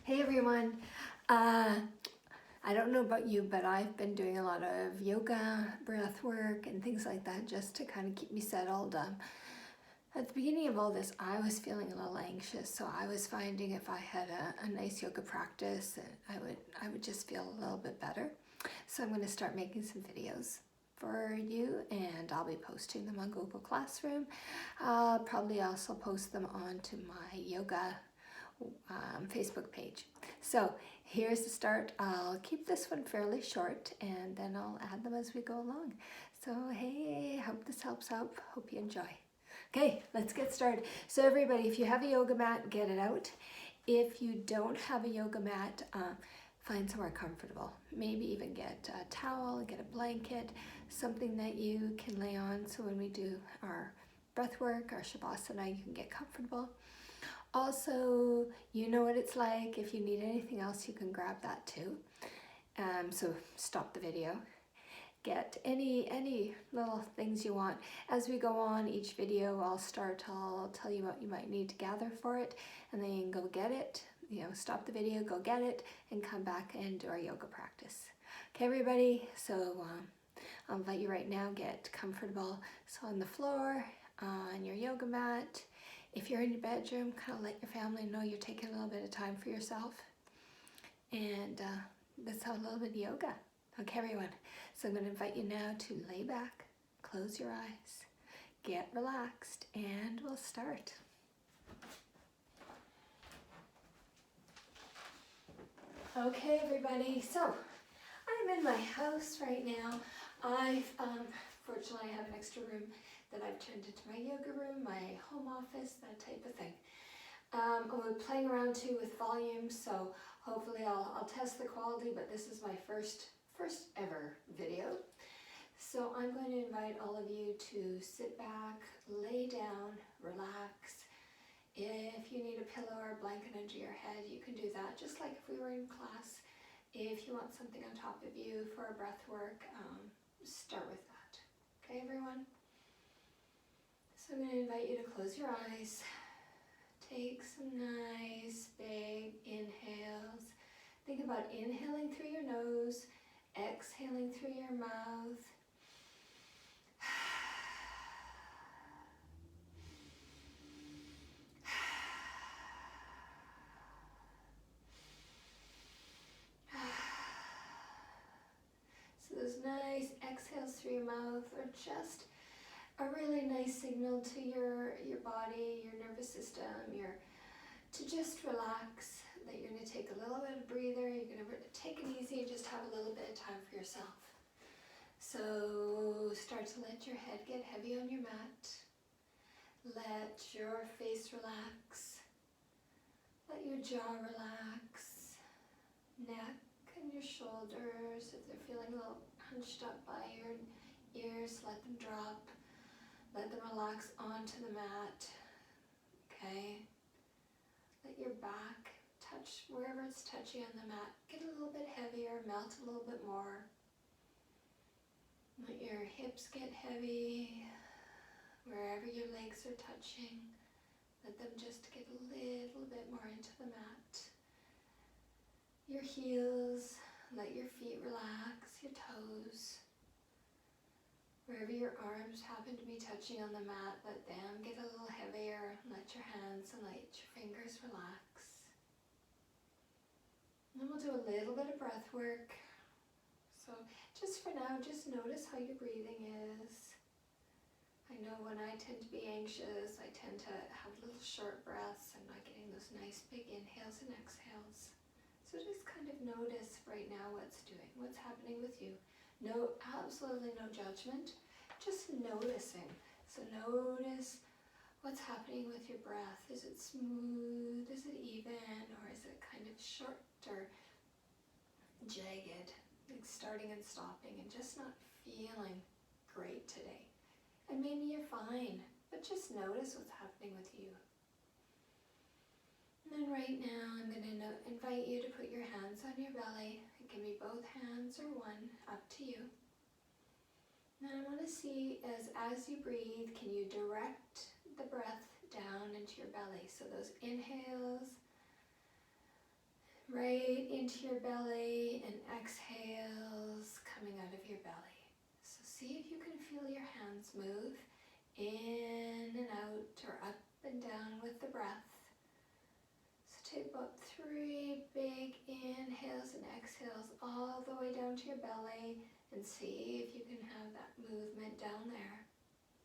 Hey everyone. I don't know about you, but I've been doing a lot of yoga, breath work, and things like that just to kind of keep me settled. At the beginning of all this, I was feeling a little anxious, so I was finding if I had a nice yoga practice, I would just feel a little bit better. So I'm going to start making some videos for you, and I'll be posting them on Google Classroom. I'll probably also post them onto my yoga Facebook page. So here's the start. I'll keep this one fairly short and then I'll add them as we go along. So hey, hope this helps out. Hope you enjoy. Okay, let's get started. So everybody, if you have a yoga mat, get it out. If you don't have a yoga mat, find somewhere comfortable. Maybe even get a towel, get a blanket, something that you can lay on so when we do our breath work, our Shavasana, you can get comfortable. Also, you know what it's like. If you need anything else, you can grab that too. So stop the video. Get any little things you want. As we go on each video, I'll tell you what you might need to gather for it, and then you can go get it. You know, stop the video, go get it, and come back and do our yoga practice. Okay, everybody. So I'll invite you right now. Get comfortable. So on the floor, on your yoga mat. If you're in your bedroom, kind of let your family know you're taking a little bit of time for yourself. And let's have a little bit of yoga. Okay, everyone. So I'm going to invite you now to lay back, close your eyes, get relaxed, and we'll start. Okay, everybody. So I'm in my house right now. Fortunately, I have an extra room that I've turned into my yoga room, my home office, that type of thing. I'm playing around too with volume, so hopefully I'll test the quality, but this is my first ever video. So I'm going to invite all of you to sit back, lay down, relax. If you need a pillow or a blanket under your head, you can do that, just like if we were in class. If you want something on top of you for a breath work, start with that. Okay, everyone? So I'm going to invite you to close your eyes. Take some nice big inhales. Think about inhaling through your nose, exhaling through your mouth. So those nice exhales through your mouth are just a really nice signal to your body, your nervous system, to just relax, that you're going to take a little bit of breather, you're going to take it easy and just have a little bit of time for yourself. So start to let your head get heavy on your mat. Let your face relax. Let your jaw relax. Neck and your shoulders, if they're feeling a little hunched up by your ears, let them drop. Let them relax onto the mat. Okay? Let your back touch wherever it's touching on the mat. Get a little bit heavier, melt a little bit more. Let your hips get heavy. Wherever your legs are touching, let them just get a little bit more into the mat. Your heels, let your feet relax, your toes. Wherever your arms happen to be touching on the mat, let them get a little heavier. Let your hands and let your fingers relax. And then we'll do a little bit of breath work. So just for now, just notice how your breathing is. I know when I tend to be anxious, I tend to have little short breaths. I'm not getting those nice big inhales and exhales. So just kind of notice right now what's happening with you. No, absolutely no judgment, just noticing. So notice what's happening with your breath. Is it smooth? Is it even? Or is it kind of short or jagged? Like starting and stopping and just not feeling great today. And maybe you're fine, but just notice what's happening with you. And then right now I'm going to invite you to put your hands on your belly. It can be both hands or one, up to you. And I want to see as you breathe, can you direct the breath down into your belly? So those inhales, right into your belly, and exhales coming out of your belly. So see if you can feel your hands move in and out or up and down with the breath. So take about 3 big inhales and exhales all the way down to your belly, and see if you can have that movement down there.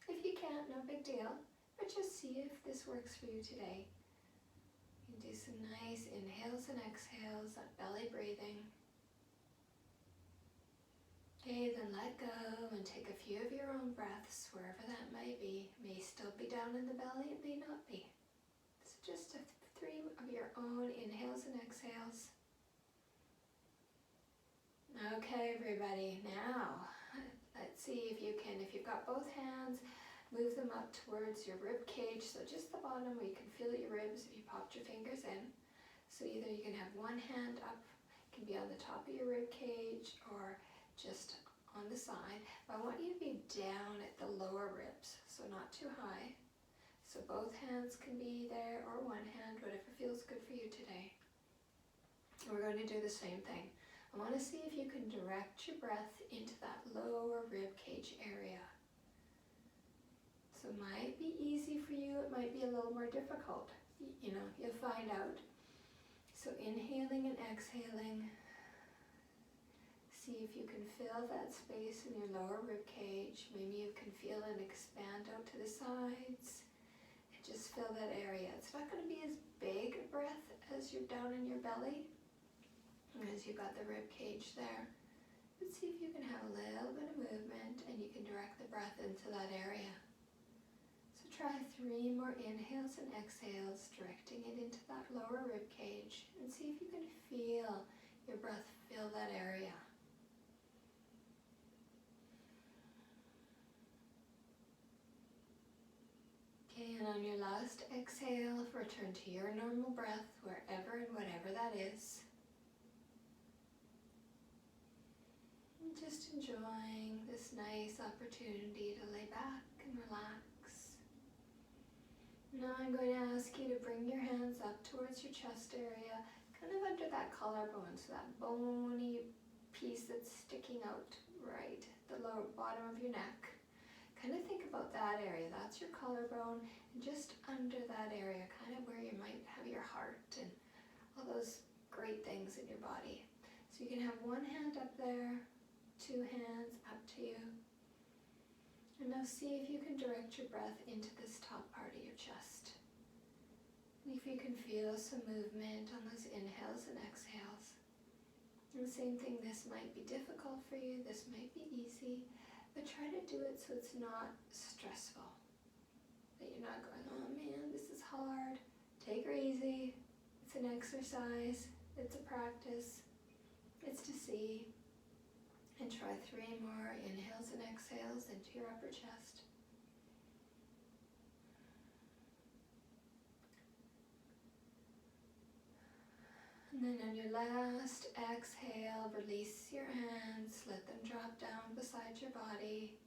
If you can't, no big deal, but just see if this works for you today. You can do some nice inhales and exhales, that belly breathing. Okay, then let go and take a few of your own breaths, wherever that might be. It may still be down in the belly, it may not be. So just 3 of your own inhales and exhales. Okay, everybody, now let's see if you can, if you've got both hands, move them up towards your rib cage, so just the bottom where you can feel your ribs if you popped your fingers in. So either you can have one hand up, it can be on the top of your rib cage or just on the side. But I want you to be down at the lower ribs, so not too high. So both hands can be there or one hand, whatever feels good for you today. We're going to do the same thing. I want to see if you can direct your breath into that lower rib cage area. So it might be easy for you, it might be a little more difficult. You know, you'll find out. So inhaling and exhaling. See if you can fill that space in your lower rib cage. Maybe you can feel it expand out to the sides. And just fill that area. It's not going to be as big a breath as you're down in your belly, as you've got the rib cage there. But see if you can have a little bit of movement and you can direct the breath into that area. So try 3 more inhales and exhales, directing it into that lower rib cage, and see if you can feel your breath fill that area. Okay, and on your last exhale, return to your normal breath, wherever and whatever that is. Just enjoying this nice opportunity to lay back and relax. Now I'm going to ask you to bring your hands up towards your chest area, kind of under that collarbone, so that bony piece that's sticking out right at the lower bottom of your neck. Kind of think about that area, that's your collarbone, and just under that area, kind of where you might have your heart and all those great things in your body. So you can have one hand up there, 2 hands up to you. And now see if you can direct your breath into this top part of your chest. And if you can feel some movement on those inhales and exhales. And the same thing, this might be difficult for you, this might be easy, but try to do it so it's not stressful. That you're not going, oh man, this is hard. Take her easy. It's an exercise, it's a practice, it's to see. And try 3 more inhales and exhales into your upper chest. And then on your last exhale, release your hands, let them drop down beside your body.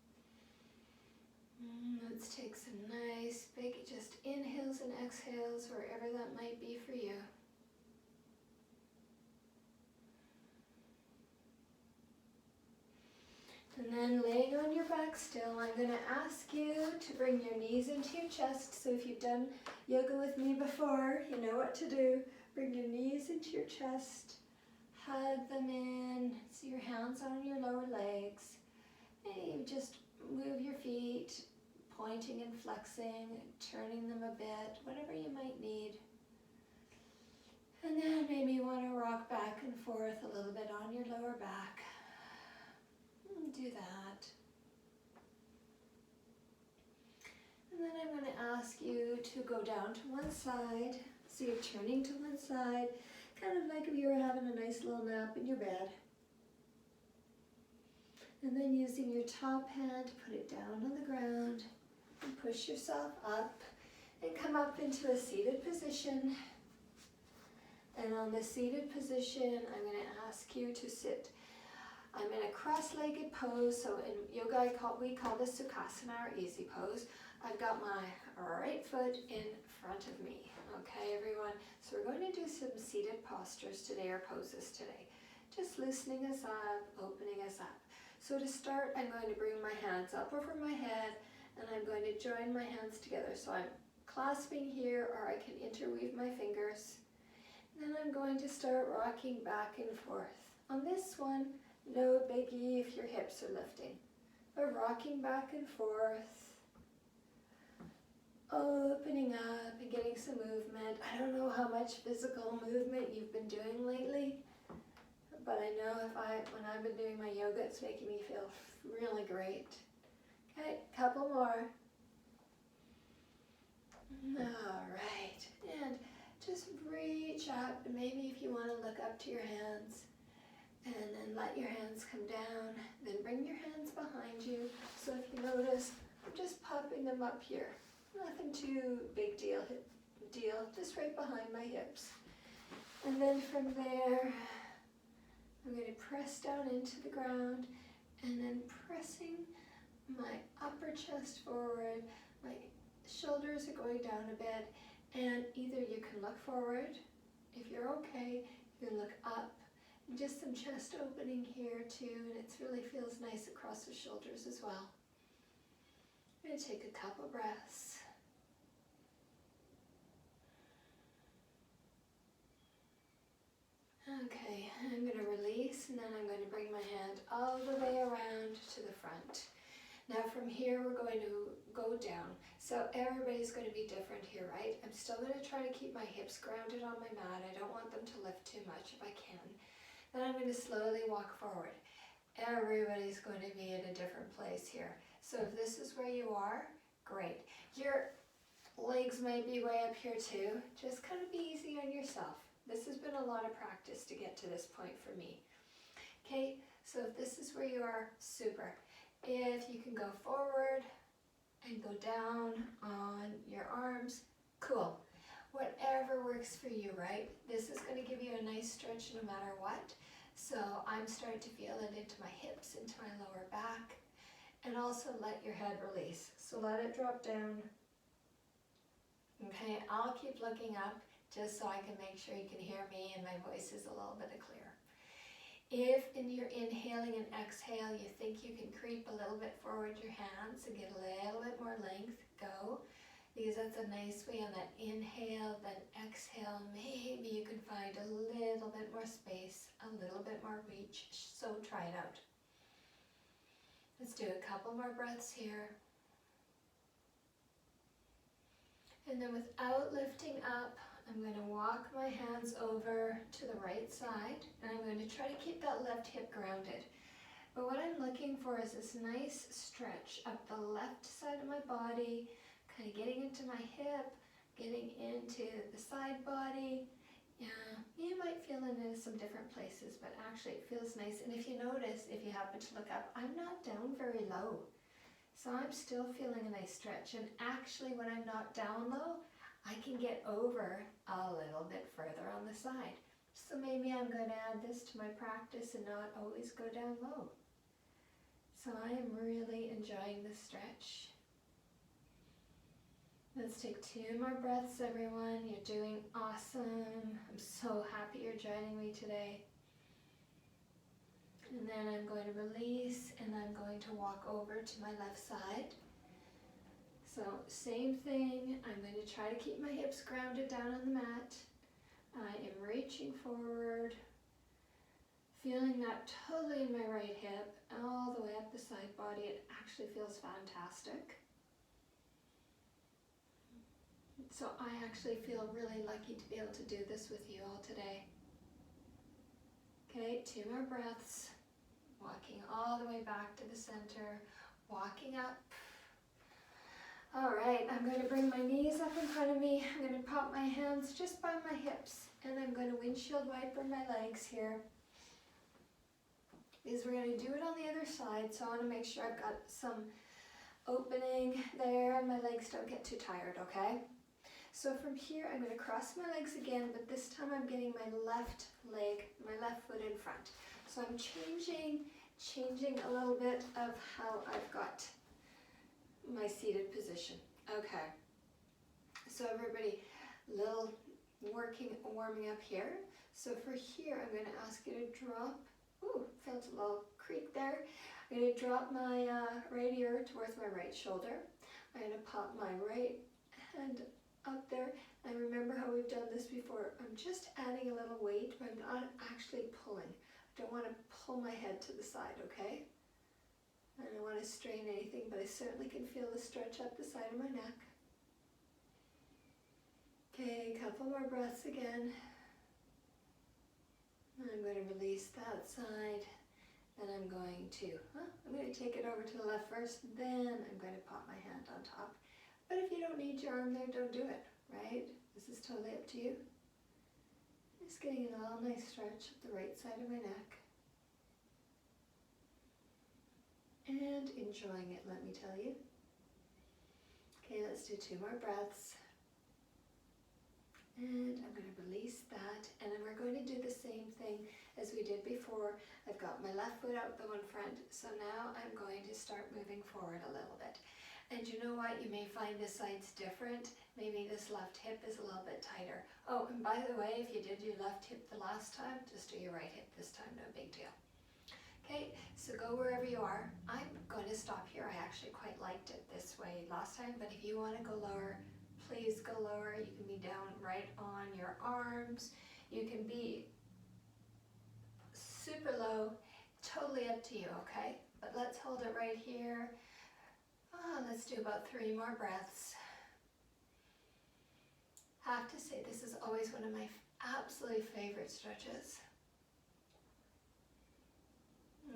Let's take some nice big just inhales and exhales wherever that might be for you. And then laying on your back still, I'm going to ask you to bring your knees into your chest. So if you've done yoga with me before, you know what to do. Bring your knees into your chest, hug them in, see your hands on your lower legs. And you just move your feet, pointing and flexing, turning them a bit, whatever you might need. And then maybe you want to rock back and forth a little bit on your lower back. Do that. And then I'm going to ask you to go down to one side. So you're turning to one side, kind of like if you were having a nice little nap in your bed. And then using your top hand, put it down on the ground and push yourself up and come up into a seated position. And on the seated position, I'm going to ask you to sit. I'm in a cross-legged pose, so in yoga we call this Sukhasana or easy pose. I've got my right foot in front of me. Okay, everyone, so we're going to do some seated postures today, or poses today. Just loosening us up, opening us up. So to start, I'm going to bring my hands up over my head, and I'm going to join my hands together. So I'm clasping here, or I can interweave my fingers. Then I'm going to start rocking back and forth. On this one, no biggie if your hips are lifting, but rocking back and forth, opening up and getting some movement. I don't know how much physical movement you've been doing lately, but I know when I've been doing my yoga, it's making me feel really great. Okay, couple more. All right, and just reach up, and maybe if you want to look up to your hands, and then let your hands come down, then bring your hands behind you. So if you notice, I'm just popping them up here. Nothing too big deal, just right behind my hips. And then from there, I'm going to press down into the ground, and then pressing my upper chest forward. My shoulders are going down a bit, and either you can look forward, if you're okay, you can look up, and just some chest opening here too, and it really feels nice across the shoulders as well. I'm going to take a couple breaths. Okay, I'm going to release, and then I'm going to bring my hand all the way around to the front. Now from here we're going to go down. So everybody's going to be different here, right? I'm still going to try to keep my hips grounded on my mat. I don't want them to lift too much if I can. Then I'm going to slowly walk forward. Everybody's going to be in a different place here. So if this is where you are, great. Your legs may be way up here too. Just kind of be easy on yourself. This has been a lot of practice to get to this point for me. Okay, so if this is where you are, super. If you can go forward and go down on your arms, cool. Whatever works for you, right? This is going to give you a nice stretch no matter what. So I'm starting to feel it into my hips, into my lower back, and also let your head release. So let it drop down. Okay, I'll keep looking up just so I can make sure you can hear me and my voice is a little bit clearer. If in your inhaling and exhale you think you can creep a little bit forward your hands and get a little bit more length, go. Because that's a nice way on that inhale, then exhale. Maybe you can find a little bit more space, a little bit more reach. So try it out. Let's do a couple more breaths here. And then without lifting up, I'm going to walk my hands over to the right side, and I'm going to try to keep that left hip grounded. But what I'm looking for is this nice stretch up the left side of my body, kind of getting into my hip, getting into the side body. Yeah, you might feel it in some different places, but actually it feels nice. And if you notice, if you happen to look up, I'm not down very low. So I'm still feeling a nice stretch. And actually when I'm not down low, I can get over a little bit further on the side. So maybe I'm going to add this to my practice and not always go down low. So I am really enjoying this stretch. Let's take 2 more breaths, everyone. You're doing awesome. I'm so happy you're joining me today. And then I'm going to release, and I'm going to walk over to my left side. So same thing, I'm going to try to keep my hips grounded down on the mat. I am reaching forward, feeling that totally in my right hip, all the way up the side body. It actually feels fantastic. So I actually feel really lucky to be able to do this with you all today. Okay, 2 more breaths. Walking all the way back to the center, walking up. All right, I'm going to bring my knees up in front of me. I'm going to pop my hands just by my hips, and I'm going to windshield wiper my legs here. Because we're going to do it on the other side, so I want to make sure I've got some opening there and my legs don't get too tired, okay? So from here, I'm going to cross my legs again, but this time I'm getting my left leg, my left foot in front. So I'm changing a little bit of how I've got my seated position. Okay, so everybody, little warming up here. So for here, I'm going to ask you to drop, ooh, felt a little creak there. I'm going to drop my right ear towards my right shoulder. I'm going to pop my right hand up there. And remember how we've done this before. I'm just adding a little weight, but I'm not actually pulling. I don't want to pull my head to the side, okay? I don't want to strain anything, but I certainly can feel the stretch up the side of my neck. Okay, a couple more breaths again. I'm going to release that side. Then I'm going to take it over to the left first, then I'm going to pop my hand on top. But if you don't need your arm there, don't do it, right? This is totally up to you. Just getting a little nice stretch up the right side of my neck. And enjoying it, let me tell you. Okay, let's do 2 more breaths. And I'm going to release that, and then we're going to do the same thing as we did before. I've got my left foot out the one front, so now I'm going to start moving forward a little bit. And you know what? You may find this side's different. Maybe this left hip is a little bit tighter. Oh, and by the way, if you did your left hip the last time, just do your right hip this time, no big deal. Okay, so go wherever you are. I'm going to stop here. I actually quite liked it this way last time, but if you want to go lower, please go lower. You can be down right on your arms. You can be super low, totally up to you, okay? But let's hold it right here. Let's do about 3 more breaths. Have to say, this is always one of my absolute favorite stretches.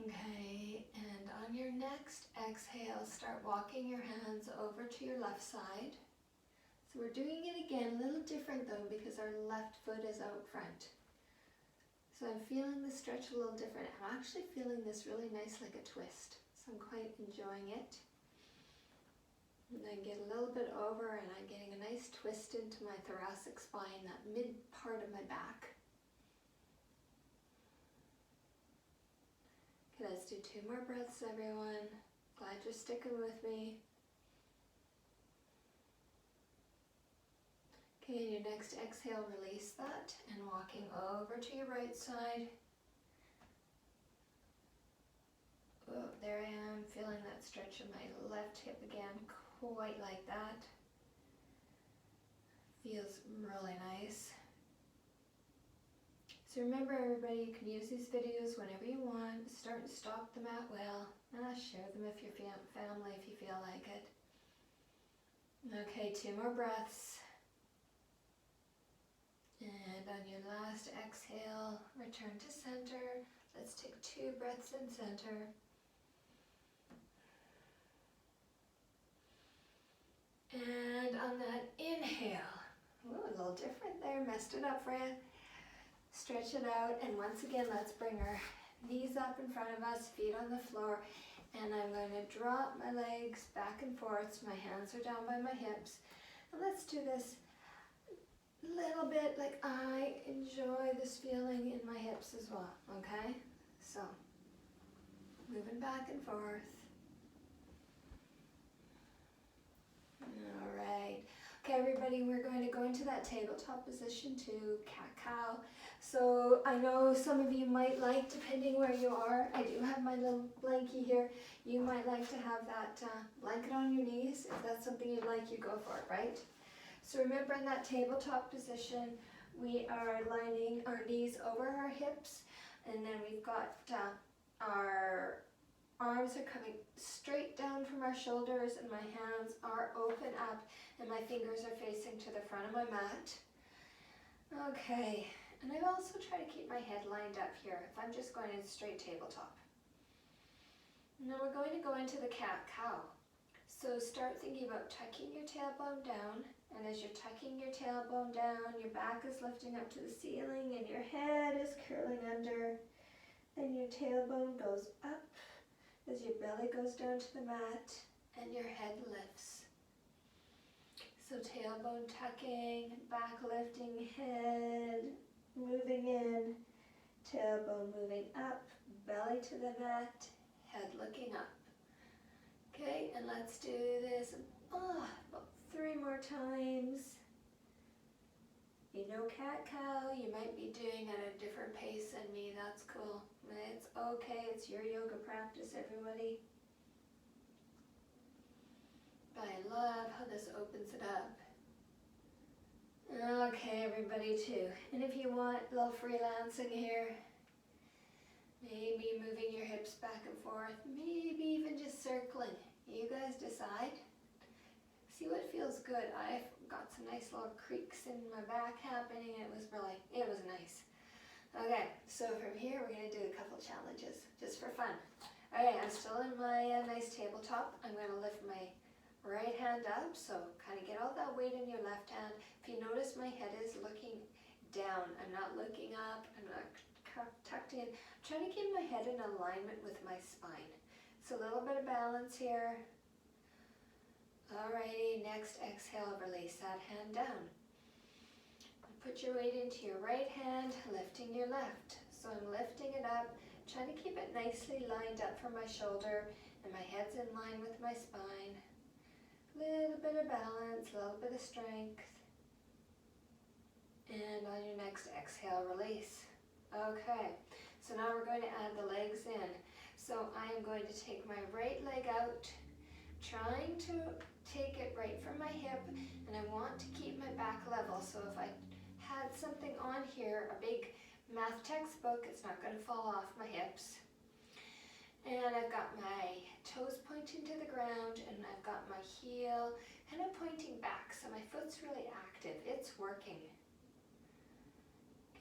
Okay, and on your next exhale, start walking your hands over to your left side. So we're doing it again, a little different though, because our left foot is out front. So I'm feeling the stretch a little different. I'm actually feeling this really nice, like a twist. So I'm quite enjoying it. And I get a little bit over and I'm getting a nice twist into my thoracic spine, that mid part of my back. Okay, let's do 2 more breaths, everyone. Glad you're sticking with me. Okay, and your next exhale, release that, and walking over to your right side. Oh, there I am, feeling that stretch in my left hip again, quite like that. Feels really nice. So remember, everybody, you can use these videos whenever you want. Start and stop them at will. Share them if you're family, if you feel like it. Okay, 2 more breaths. And on your last exhale, return to center. Let's take 2 breaths in center. And on that inhale, a little different there, messed it up for you. Stretch it out, and once again, let's bring our knees up in front of us, feet on the floor, and I'm going to drop my legs back and forth so my hands are down by my hips. And let's do this a little bit like I enjoy this feeling in my hips as well, okay? So, moving back and forth. All right. Okay, everybody, we're going to go into that tabletop position to cat-cow. So I know some of you might like, depending where you are, I do have my little blankie here. You might like to have that blanket on your knees. If that's something you'd like, you go for it, right? So remember, in that tabletop position, we are lining our knees over our hips, and then we've got our arms are coming straight down from our shoulders, and my hands are open up, and my fingers are facing to the front of my mat. Okay, and I also try to keep my head lined up here if I'm just going in straight tabletop. Now we're going to go into the cat-cow. So start thinking about tucking your tailbone down, and as you're tucking your tailbone down, your back is lifting up to the ceiling and your head is curling under. Then your tailbone goes up as your belly goes down to the mat and your head lifts. So tailbone tucking, back lifting, head moving in, tailbone moving up, belly to the mat, head looking up. Okay, and let's do this about 3 more times. You know, cat-cow, you might be doing at a different pace than me. That's cool. It's okay. It's your yoga practice, everybody. But I love how this opens it up. Okay, everybody too. And if you want a little freelancing here, maybe moving your hips back and forth, maybe even just circling. You guys decide. See what feels good. I've got some nice little creaks in my back happening. It was nice. Okay, so from here we're going to do a couple challenges, just for fun. Alright, I'm still in my nice tabletop. I'm going to lift my right hand up, so kind of get all that weight in your left hand. If you notice, my head is looking down. I'm not looking up. I'm not tucked in. I'm trying to keep my head in alignment with my spine. So a little bit of balance here. Alrighty, next exhale, release that hand down. Put your weight into your right hand, lifting your left. So I'm lifting it up, trying to keep it nicely lined up for my shoulder, and my head's in line with my spine. Little bit of balance, a little bit of strength. And on your next exhale, release. Okay, so now we're going to add the legs in. So I am going to take my right leg out, trying to take it right from my hip, and I want to keep my back level. So if I had something on here, a big math textbook, it's not going to fall off my hips. And I've got my toes pointing to the ground, and I've got my heel kind of pointing back, so my foot's really active. It's working.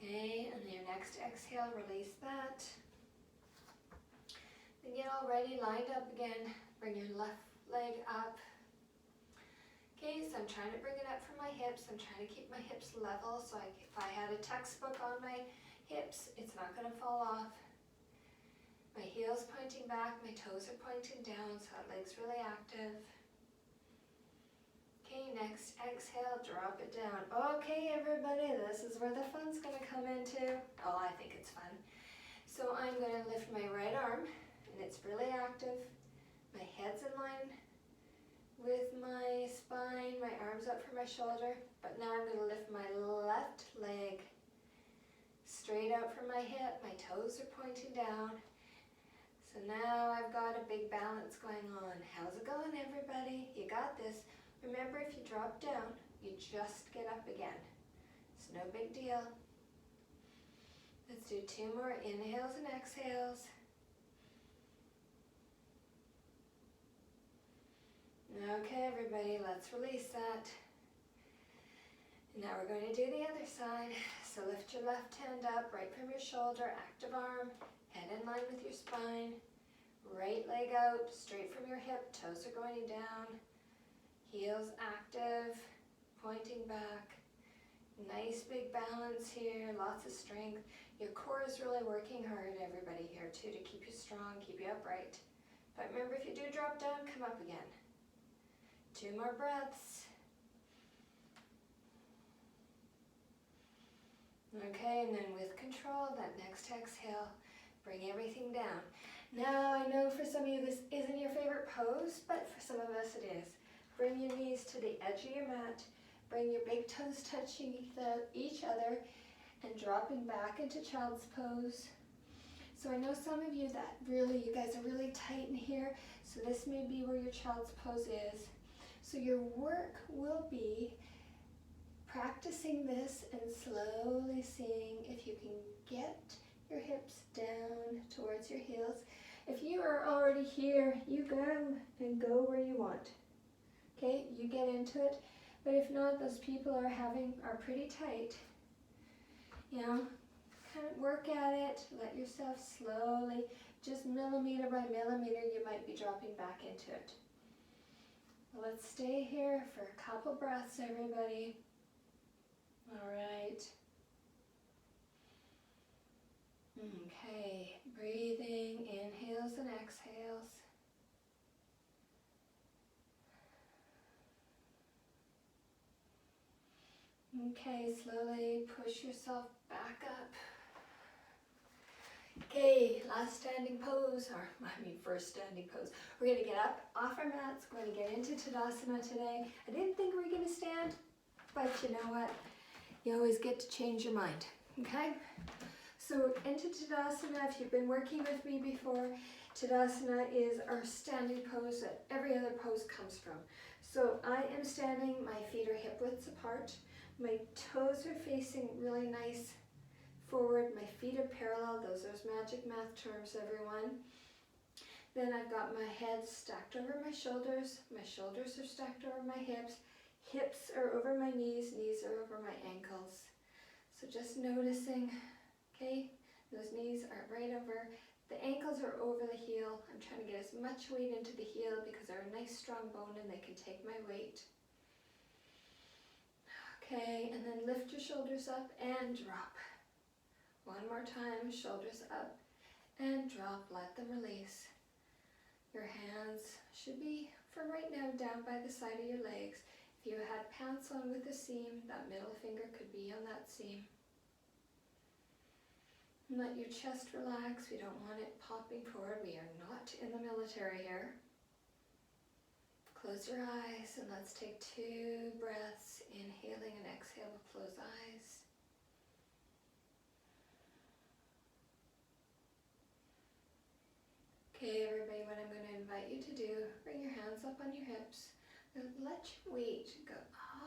Okay, and your next exhale, release that. Then get all ready, lined up again. Bring your left leg up. Okay, so I'm trying to bring it up from my hips. I'm trying to keep my hips level, so if I had a textbook on my hips, it's not going to fall off. My heel's pointing back, my toes are pointing down, so that leg's really active. Okay, next exhale, drop it down. Okay, everybody, this is where the fun's going to come into. Oh, I think it's fun. So I'm going to lift my right arm, and it's really active. My head's in line with my spine, my arm's up for my shoulder. But now I'm going to lift my left leg straight out from my hip. My toes are pointing down. So now I've got a big balance going on. How's it going, everybody? You got this. Remember, if you drop down, you just get up again. It's no big deal. Let's do 2 more inhales and exhales. Okay, everybody, let's release that. Now we're going to do the other side. So lift your left hand up, right from your shoulder, active arm, head in line with your spine. Right leg out, straight from your hip, toes are going down. Heels active, pointing back. Nice big balance here, lots of strength. Your core is really working hard, everybody here too, to keep you strong, keep you upright. But remember, if you do drop down, come up again. 2 more breaths. Okay, and then with control, that next exhale, bring everything down. Now, I know for some of you this isn't your favorite pose, but for some of us it is. Bring your knees to the edge of your mat. Bring your big toes touching each other and dropping back into child's pose. So I know some of you that you guys are really tight in here, so this may be where your child's pose is. So your work will be practicing this and slowly seeing if you can get your hips down towards your heels. If you are already here, you go and go where you want. Okay, you get into it. But if not, those people are pretty tight. You know, kind of work at it. Let yourself slowly, just millimeter by millimeter, you might be dropping back into it. Let's stay here for a couple breaths, everybody. All right. Okay, breathing, inhales and exhales. Okay, slowly push yourself back up. Okay, last standing pose, first standing pose. We're going to get up off our mats, we're going to get into Tadasana today. I didn't think we were going to stand, but you know what? you always get to change your mind, okay? So into Tadasana, if you've been working with me before, Tadasana is our standing pose that every other pose comes from. So I am standing, my feet are hip widths apart, my toes are facing really nice forward, my feet are parallel, those are magic math terms, everyone. Then I've got my head stacked over my shoulders are stacked over my hips are over my knees are over my ankles. So just noticing, okay, those knees are right over, the ankles are over the heel. I'm trying to get as much weight into the heel because they're a nice strong bone and they can take my weight. Okay, and then lift your shoulders up and drop. One more time, shoulders up and drop, let them release. Your hands should be, for right now, down by the side of your legs. If you had pants on with a seam, that middle finger could be on that seam. Let your chest relax. We don't want it popping forward. We are not in the military here. Close your eyes and let's take 2 breaths, inhaling and exhale with closed eyes. Okay, everybody, what I'm going to invite you to do, bring your hands up on your hips. Let your weight go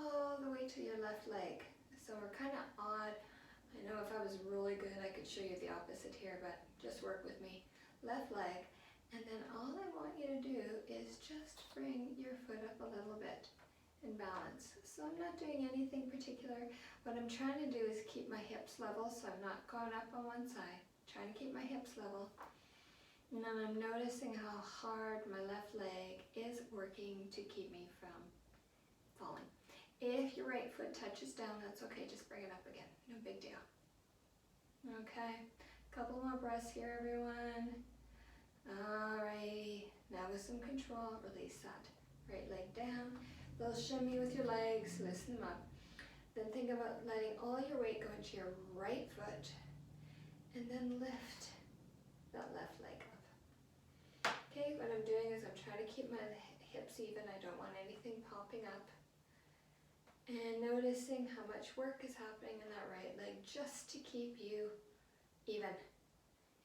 all the way to your left leg. So we're kind of odd. I know if I was really good, I could show you the opposite here, but just work with me. Left leg. And then all I want you to do is just bring your foot up a little bit in balance. So I'm not doing anything particular. What I'm trying to do is keep my hips level, so I'm not going up on one side. Trying to keep my hips level. And then I'm noticing how hard my left leg is working to keep me from falling. If your right foot touches down, that's okay, just bring it up again, no big deal. Okay, couple more breaths here, everyone. Alrighty, now with some control, release that. Right leg down, little shimmy with your legs, loosen them up. Then think about letting all your weight go into your right foot, and then lift that left leg up. Okay, what I'm doing is I'm trying to keep my hips even, I don't want anything popping up. And noticing how much work is happening in that right leg just to keep you even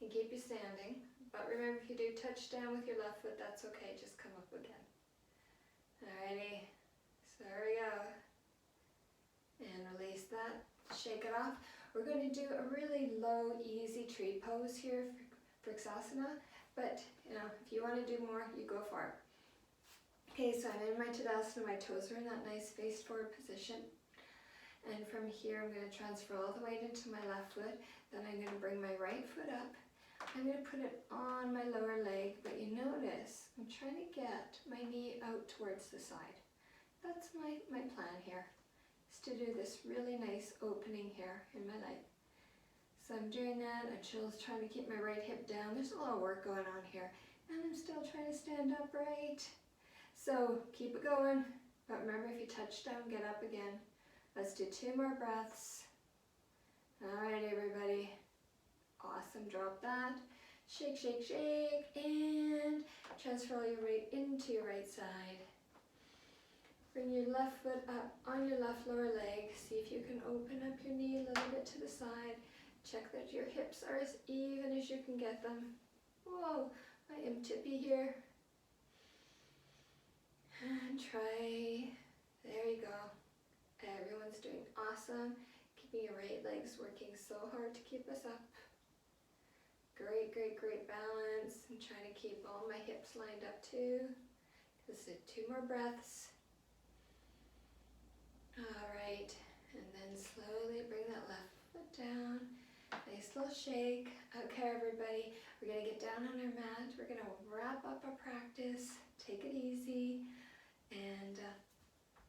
and keep you standing. But remember, if you do touch down with your left foot, that's okay, just come up again. Alrighty, so there we go. And release that, shake it off. We're going to do a really low, easy tree pose here for Vrksasana, but you know, if you want to do more, you go for it. Okay, so I'm in my Tadasana, my toes are in that nice face forward position. And from here, I'm going to transfer all the weight into my left foot. Then I'm going to bring my right foot up. I'm going to put it on my lower leg, but you notice I'm trying to get my knee out towards the side. That's my plan here, is to do this really nice opening here in my leg. So I'm doing that. I'm just trying to keep my right hip down. There's a lot of work going on here. And I'm still trying to stand upright. So keep it going, but remember, if you touch down, get up again. Let's do 2 more breaths. All right, everybody. Awesome, drop that. Shake, shake, shake, and transfer all your weight into your right side. Bring your left foot up on your left lower leg. See if you can open up your knee a little bit to the side. Check that your hips are as even as you can get them. Whoa, I am tippy here. And try, there you go. Everyone's doing awesome. Keeping your right legs working so hard to keep us up. Great, great, great balance. I'm trying to keep all my hips lined up too. Let's do 2 more breaths. All right, and then slowly bring that left foot down. Nice little shake. Okay, everybody, we're gonna get down on our mat. We're gonna wrap up our practice. Take it easy. And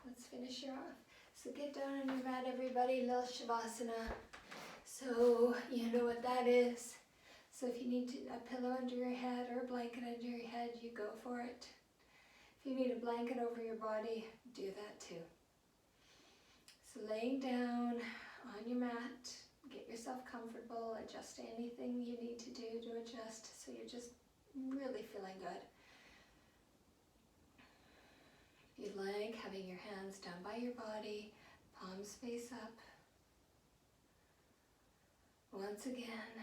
let's finish her off. So get down on your mat, everybody, little Shavasana. So you know what that is. So if you need a pillow under your head or a blanket under your head, you go for it. If you need a blanket over your body, do that too. So laying down on your mat, get yourself comfortable, adjust anything you need to do to adjust so you're just really feeling good. If you'd like, having your hands down by your body, palms face up, Once again,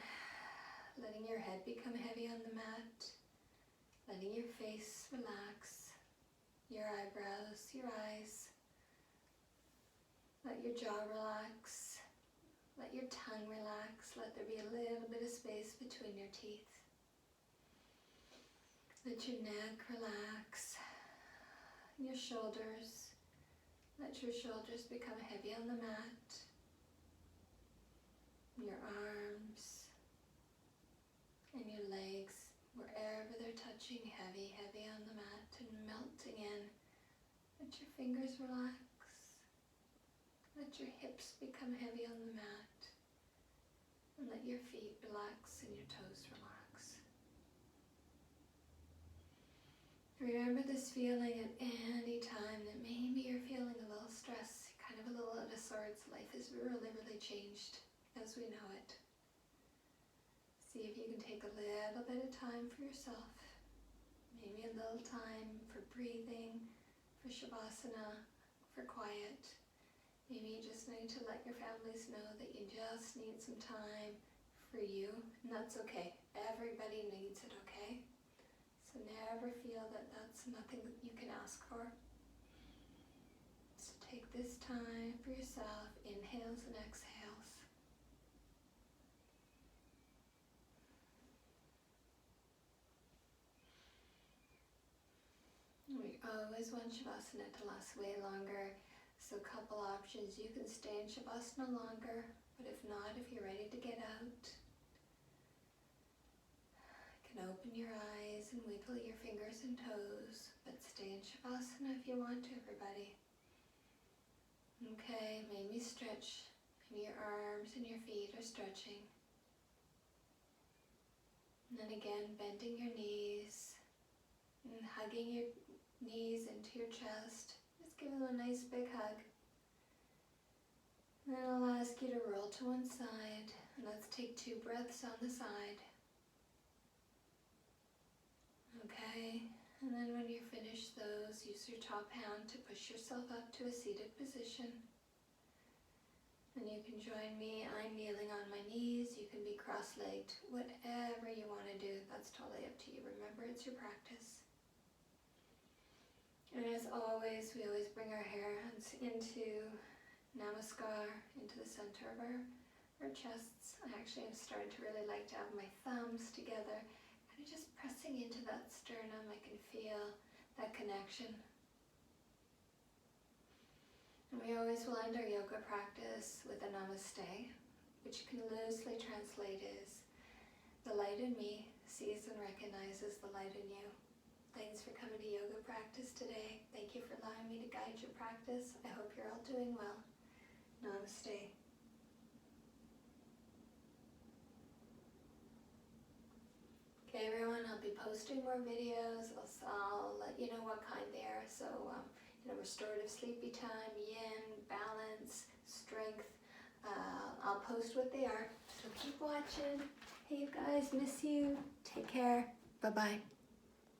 letting your head become heavy on the mat, letting your face relax, your eyebrows, your eyes. Let your jaw relax, let your tongue relax, let there be a little bit of space between your teeth. Let your neck relax, your shoulders, let your shoulders become heavy on the mat, your arms and your legs, wherever they're touching, heavy, heavy on the mat and melting in. Let your fingers relax. Let your hips become heavy on the mat, and let your feet relax and your toes relax. Remember this feeling at any time that maybe you're feeling a little stress, kind of a little out of sorts. Life has really, really changed as we know it. See if you can take a little bit of time for yourself, maybe a little time for breathing, for Shavasana, for quiet. Maybe you just need to let your families know that you just need some time for you, and that's okay. Everybody needs it, okay? So never feel that that's nothing that you can ask for. So take this time for yourself, inhales and exhales. We always want Shavasana to last way longer. So a couple options, you can stay in Shavasana longer, but if not, if you're ready to get out, you can open your eyes and wiggle your fingers and toes, but stay in Shavasana if you want to, everybody. Okay, maybe stretch, maybe your arms and your feet are stretching. And then again, bending your knees and hugging your knees into your chest. Just give them a nice big hug. And then I'll ask you to roll to one side. And let's take 2 breaths on the side. Okay, and then when you're finished those, use your top hand to push yourself up to a seated position. And you can join me. I'm kneeling on my knees. You can be cross-legged. Whatever you want to do, that's totally up to you. Remember, it's your practice. And as always, we always bring our hands into Namaskar, into the center of our chests. I actually am starting to really like to have my thumbs together, kind of just pressing into that sternum. I can feel that connection. And we always will end our yoga practice with a namaste, which can loosely translate as the light in me sees and recognizes the light in you. Thanks for coming to yoga practice today. Thank you for allowing me to guide your practice. I hope you're all doing well. Namaste. Okay, everyone, I'll be posting more videos. I'll let you know what kind they are. So, restorative sleepy time, yin, balance, strength. I'll post what they are. So keep watching. Hey, you guys, miss you. Take care. Bye-bye.